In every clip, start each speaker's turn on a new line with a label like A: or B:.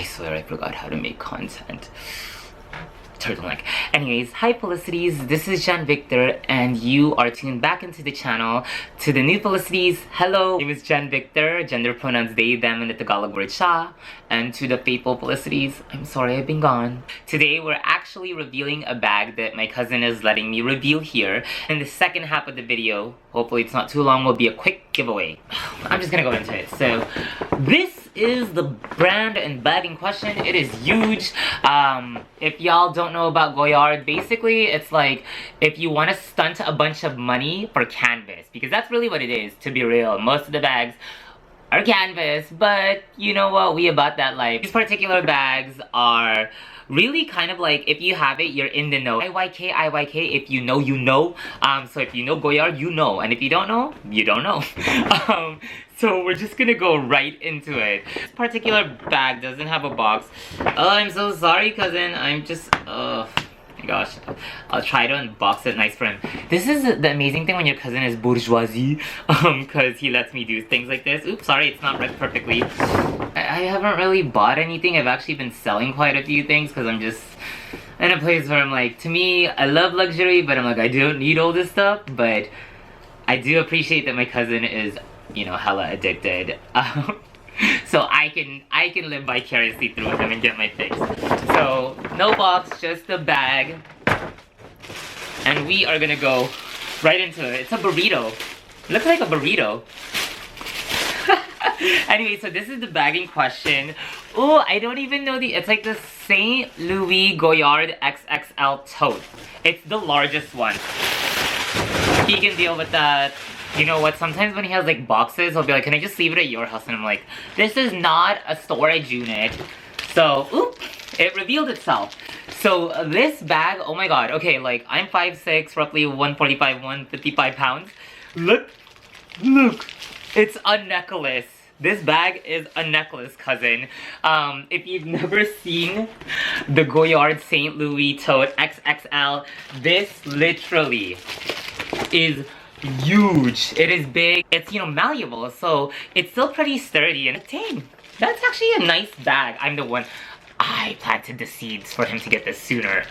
A: I swear I forgot how to make content. Turtleneck. Anyways, hi Felicities, this is Jan Victor and you are tuned back into the channel to the new Felicities. Hello, my name is Jan Victor, gender pronouns they, them, and the Tagalog word siya. And to the faithful Felicities, I'm sorry I've been gone. Today we're actually revealing a bag that my cousin is letting me reveal here. In the second half of the video, hopefully it's not too long, will be a quick giveaway. I'm just gonna go into it. So, this is the brand and bag in question. It is huge. If y'all don't know about Goyard, basically it's like if you want to stunt a bunch of money for canvas, because that's really what it is, to be real. Most of the bags are canvas, but you know what, we about that life. These particular bags are really kind of like, if you have it, you're in the know. IYK, IYK, if you know, you know. So if you know Goyard, you know. And if you don't know, you don't know. So we're just gonna go right into it. This particular bag doesn't have a box. Oh, I'm so sorry, cousin. I'm just, oh my gosh. I'll try to unbox it nice for him. This is the amazing thing when your cousin is bourgeoisie, because he lets me do things like this. Oops, sorry, it's not wrapped perfectly. I haven't really bought anything. I've actually been selling quite a few things because I'm just in a place where I'm like, to me, I love luxury, but I'm like, I don't need all this stuff, but I do appreciate that my cousin is, you know, hella addicted. So I can live vicariously through him and get my fix. So, no box, just a bag. And we are gonna go right into it. It's a burrito. It looks like a burrito. Anyway, so this is the bag in question. Oh, I don't even know it's like the St. Louis Goyard XXL Tote. It's the largest one. He can deal with that. You know what, sometimes when he has like boxes, he'll be like, can I just leave it at your house? And I'm like, this is not a storage unit. So, oop, it revealed itself. So this bag, oh my god, okay, like I'm 5'6", roughly 145, 155 pounds. Look, it's a necklace. This bag is a necklace, cousin. If you've never seen the Goyard St. Louis Tote XXL, this literally is huge. It is big. It's, you know, malleable, so it's still pretty sturdy. And dang, that's actually a nice bag. I'm the one. I planted the seeds for him to get this sooner.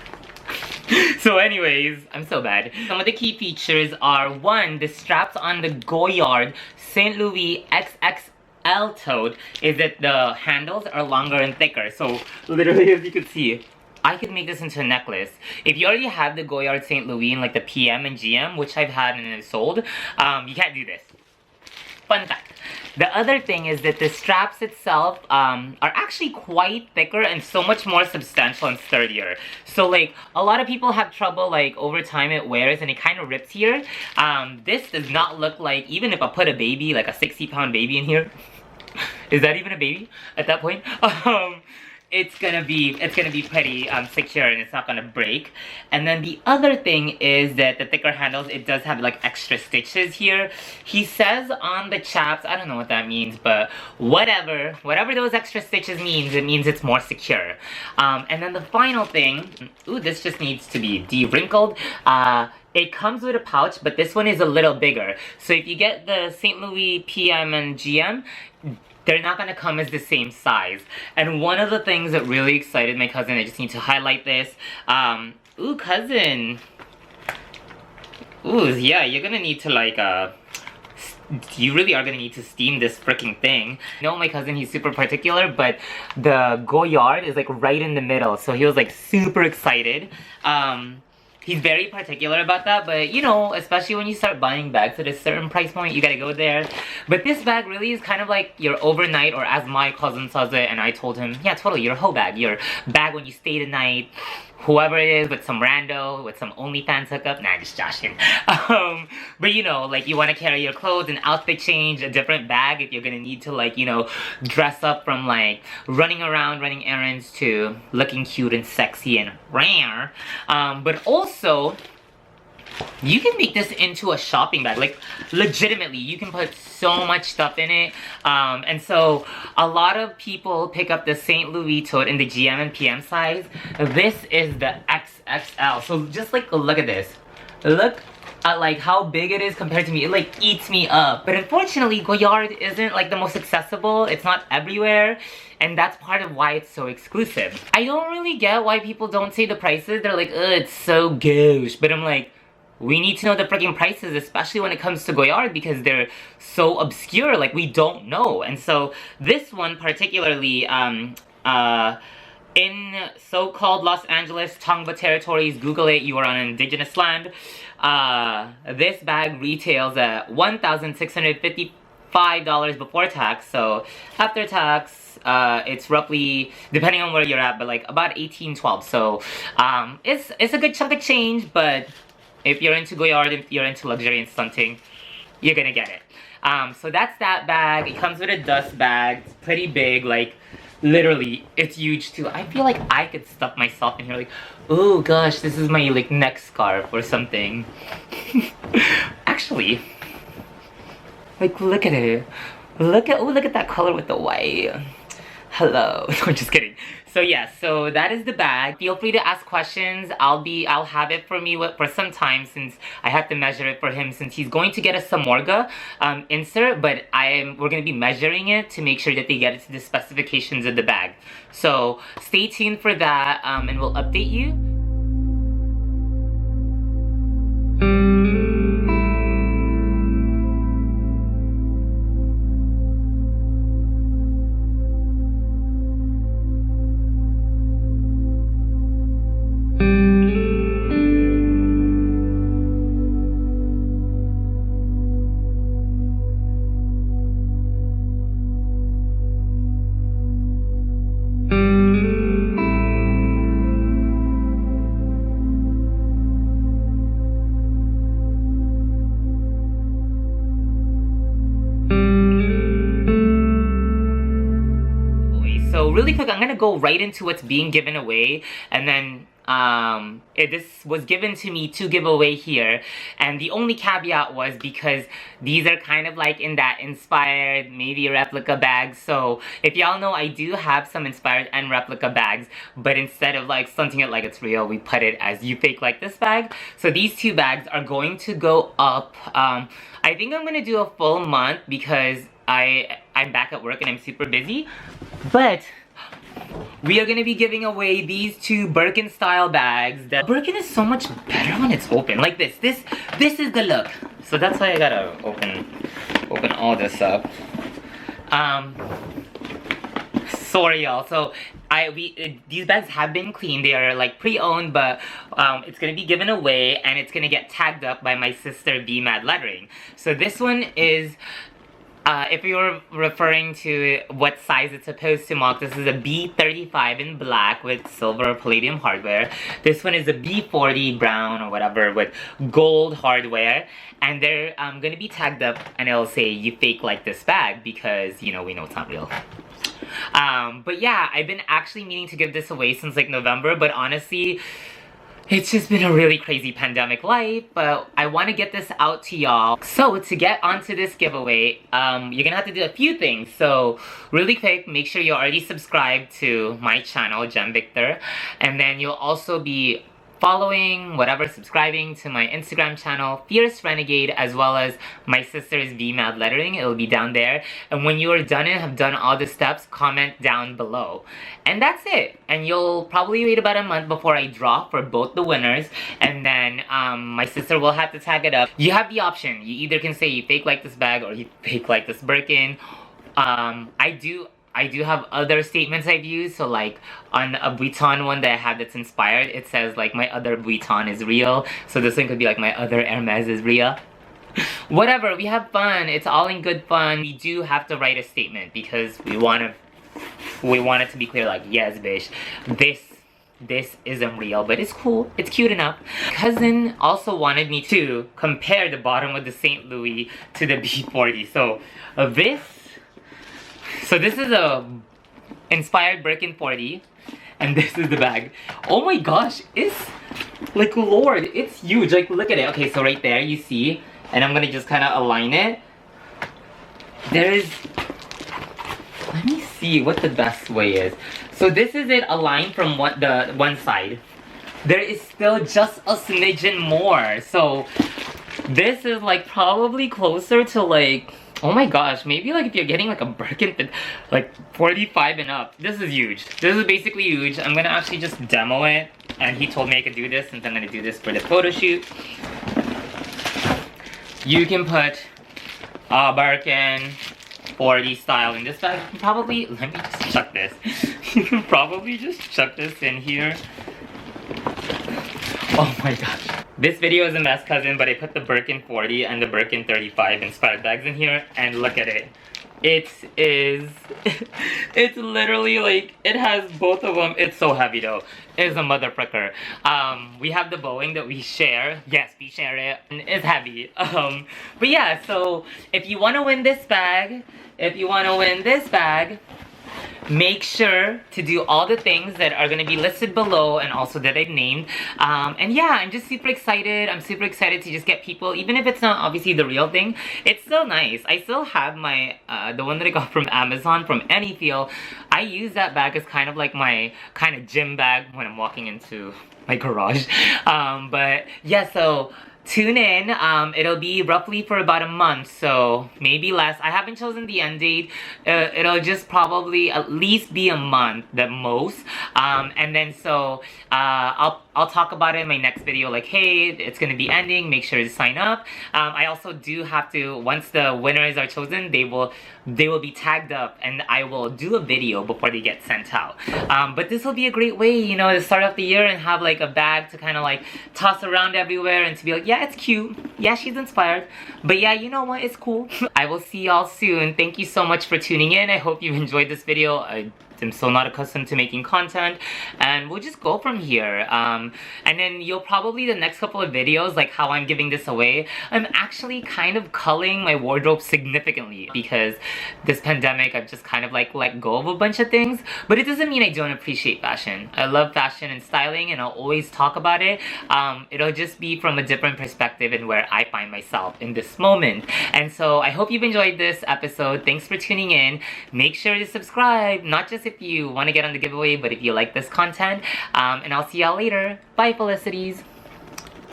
A: So anyways, I'm so bad. Some of the key features are, one, the straps on the Goyard St. Louis XXL Tote is that the handles are longer and thicker. So literally, as you can see, I could make this into a necklace. If you already have the Goyard St. Louis in like the PM and GM, which I've had and it's sold, you can't do this. Fun fact. The other thing is that the straps itself are actually quite thicker and so much more substantial and sturdier. So like, a lot of people have trouble, like over time it wears and it kind of rips here. This does not look like, even if I put a baby, like a 60-pound baby in here, is that even a baby at that point? It's gonna be pretty secure and it's not gonna break. And then the other thing is that the thicker handles, it does have like extra stitches here. He says on the chaps, I don't know what that means, but whatever those extra stitches means, it means it's more secure. And then the final thing, ooh, this just needs to be de-wrinkled. It comes with a pouch, but this one is a little bigger. So if you get the St. Louis PM and GM, they're not gonna come as the same size. And one of the things that really excited my cousin, I just need to highlight this. Ooh, cousin. Ooh, yeah, you're gonna need to like, you really are gonna need to steam this freaking thing. I know my cousin, he's super particular, but the Goyard is like right in the middle. So he was like super excited. He's very particular about that, but you know, especially when you start buying bags at a certain price point, you gotta go there. But this bag really is kind of like your overnight, or as my cousin says it, and I told him, yeah, totally, your whole bag. Your bag when you stay the night, whoever it is, with some rando, with some OnlyFans hookup. Nah, just joshing. But you know, like you want to carry your clothes, an outfit change, a different bag if you're gonna need to, like, you know, dress up from like running around, running errands to looking cute and sexy and rare. But also, you can make this into a shopping bag. Like, legitimately, you can put so much stuff in it. And so, a lot of people pick up the St. Louis Tote in the GM and PM size. This is the XXL. So, just like, look at this. Look at like how big it is compared to me. It like eats me up. But unfortunately, Goyard isn't like the most accessible. It's not everywhere. And that's part of why it's so exclusive. I don't really get why people don't say the prices. They're like, ugh, it's so gauche. But I'm like, we need to know the freaking prices, especially when it comes to Goyard, because they're so obscure, like we don't know. And so this one particularly, in so-called Los Angeles, Tongva territories, Google it, you are on indigenous land. This bag retails at $1,655 before tax, so after tax, it's roughly, depending on where you're at, but like about $18-12. So it's a good chunk of change, but if you're into Goyard, if you're into luxury and stunting, you're gonna get it. So that's that bag. It comes with a dust bag. It's pretty big, like literally, it's huge too. I feel like I could stuff myself in here like, oh gosh, this is my like neck scarf or something. Actually, like look at it. Look at that color with the white. Hello. No, I'm just kidding. So yeah, so that is the bag. Feel free to ask questions. I'll have it for me for some time, since I have to measure it for him, since he's going to get a Samorga insert, but we're gonna be measuring it to make sure that they get it to the specifications of the bag. So stay tuned for that, and we'll update you. Really quick, I'm gonna go right into what's being given away, and then this was given to me to give away here, and the only caveat was because these are kind of like in that inspired, maybe replica bags. So if y'all know, I do have some inspired and replica bags, but instead of like stunting it like it's real, we put it as you fake like this bag. So these two bags are going to go up. I think I'm gonna do a full month because I'm back at work and I'm super busy, but we are going to be giving away these two Birkin style bags. The Birkin is so much better when it's open. Like this. This is the look. So that's why I gotta open all this up. Sorry y'all. So these bags have been cleaned. They are like pre-owned, but it's gonna be given away and it's gonna get tagged up by my sister Be Mad Lettering. So this one is, if you're referring to what size it's supposed to mark, this is a B35 in black with silver palladium hardware. This one is a B40 brown or whatever with gold hardware. And they're gonna be tagged up and it'll say, you fake like this bag, because, you know, we know it's not real. But yeah, I've been actually meaning to give this away since like November, but honestly, it's just been a really crazy pandemic life, but I want to get this out to y'all. So to get onto this giveaway, you're gonna have to do a few things. So really quick, make sure you're already subscribed to my channel, Gem Victor, and then you'll also be following, subscribing to my Instagram channel, Fierce Renegade, as well as my sister's Be Mad Lettering. It'll be down there. And when you are done and have done all the steps, comment down below. And that's it. And you'll probably wait about a month before I draw for both the winners. And then my sister will have to tag it up. You have the option. You either can say you fake like this bag or you fake like this Birkin. I do have other statements I've used, so like on a Vuitton one that I have that's inspired, it says like my other Vuitton is real, so this one could be like my other Hermes is real. Whatever, we have fun, it's all in good fun. We do have to write a statement because we want it to be clear, like, yes bitch, this isn't real, but it's cool, it's cute enough. Cousin also wanted me to compare the bottom of the St. Louis to the B40, so this is a inspired Birkin 40, and this is the bag. Oh my gosh, it's like, lord, it's huge. Like, look at it. Okay, so right there you see, and I'm gonna just kind of align it. There is, let me see what the best way is. So this is it aligned from the one side. There is still just a smidgen more. So This is like probably closer to like, oh my gosh, maybe like if you're getting like a Birkin, like 45 and up. This is huge. This is basically huge. I'm gonna actually just demo it. And he told me I could do this since I'm gonna do this for the photo shoot. You can put a Birkin 40 style in this bag. Probably, let me just chuck this. You can probably just chuck this in here. Oh my gosh. This video is a mess, cousin, but I put the Birkin 40 and the Birkin 35 inspired bags in here, and look at it. It is, it's literally like, it has both of them. It's so heavy though. It's a mother fricker. We have the Boeing that we share. Yes, we share it. And it's heavy. But yeah, so if you want to win this bag, make sure to do all the things that are going to be listed below and also that I've named. And yeah, I'm just super excited. I'm super excited to just get people, even if it's not obviously the real thing, it's still nice. I still have my, the one that I got from Amazon from Anyfeel. I use that bag as kind of like my kind of gym bag when I'm walking into my garage. But yeah, so tune in. It'll be roughly for about a month, so maybe less. I haven't chosen the end date. It'll just probably at least be a month, the most. And then so I'll talk about it in my next video, like, hey, it's gonna be ending, make sure to sign up. I also do have to, once the winners are chosen, they will be tagged up, and I will do a video before they get sent out. But this will be a great way, you know, to start off the year and have like a bag to kind of like toss around everywhere and to be like, yeah, it's cute, yeah, she's inspired, but yeah, you know what, it's cool. I will see y'all soon. Thank you so much for tuning in. I hope you enjoyed this video. I'm so not accustomed to making content, and we'll just go from here. And then you'll probably, the next couple of videos, like how I'm giving this away, I'm actually kind of culling my wardrobe significantly because this pandemic I've just kind of like let go of a bunch of things, but it doesn't mean I don't appreciate fashion. I love fashion and styling, and I'll always talk about it. It'll just be from a different perspective and where I find myself in this moment. And so I hope you've enjoyed this episode. Thanks for tuning in. Make sure to subscribe, not just if you want to get on the giveaway, but if you like this content. And I'll see y'all later. Bye, felicities.